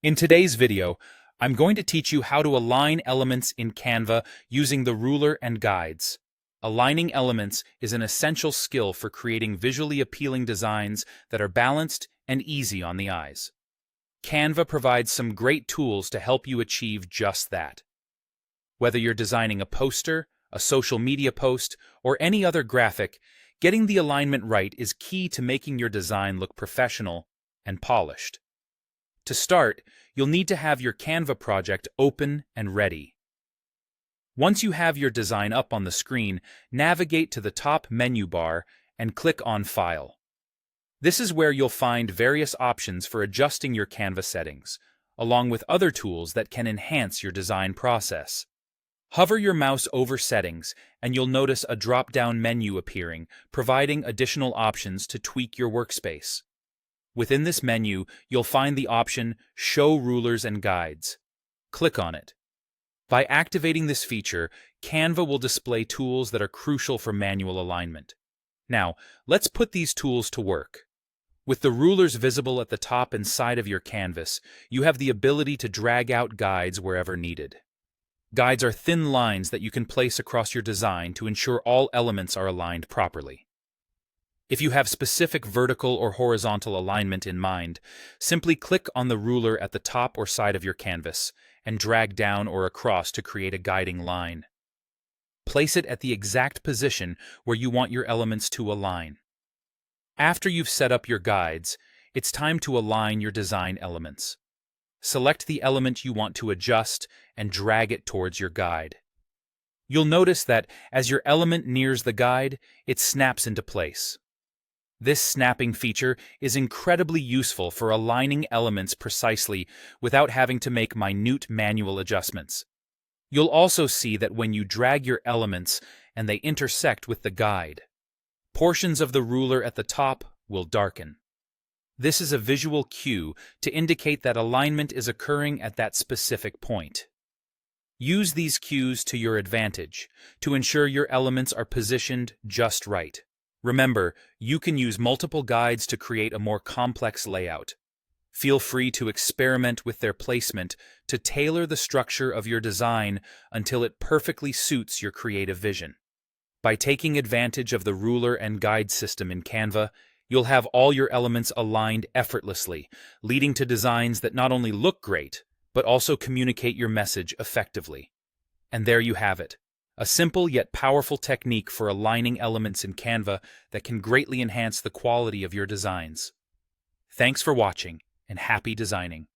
In today's video, I'm going to teach you how to align elements in Canva using the ruler and guides. Aligning elements is an essential skill for creating visually appealing designs that are balanced and easy on the eyes. Canva provides some great tools to help you achieve just that. Whether you're designing a poster, a social media post, or any other graphic, getting the alignment right is key to making your design look professional and polished. To start, you'll need to have your Canva project open and ready. Once you have your design up on the screen, navigate to the top menu bar and click on File. This is where you'll find various options for adjusting your Canva settings, along with other tools that can enhance your design process. Hover your mouse over Settings, and you'll notice a drop-down menu appearing, providing additional options to tweak your workspace. Within this menu, you'll find the option Show Rulers and Guides. Click on it. By activating this feature, Canva will display tools that are crucial for manual alignment. Now, let's put these tools to work. With the rulers visible at the top and side of your canvas, you have the ability to drag out guides wherever needed. Guides are thin lines that you can place across your design to ensure all elements are aligned properly. If you have specific vertical or horizontal alignment in mind, simply click on the ruler at the top or side of your canvas and drag down or across to create a guiding line. Place it at the exact position where you want your elements to align. After you've set up your guides, it's time to align your design elements. Select the element you want to adjust and drag it towards your guide. You'll notice that as your element nears the guide, it snaps into place. This snapping feature is incredibly useful for aligning elements precisely without having to make minute manual adjustments. You'll also see that when you drag your elements and they intersect with the guide, portions of the ruler at the top will darken. This is a visual cue to indicate that alignment is occurring at that specific point. Use these cues to your advantage to ensure your elements are positioned just right. Remember, you can use multiple guides to create a more complex layout. Feel free to experiment with their placement to tailor the structure of your design until it perfectly suits your creative vision. By taking advantage of the ruler and guide system in Canva, you'll have all your elements aligned effortlessly, leading to designs that not only look great, but also communicate your message effectively. And there you have it. A simple yet powerful technique for aligning elements in Canva that can greatly enhance the quality of your designs. Thanks for watching, and happy designing.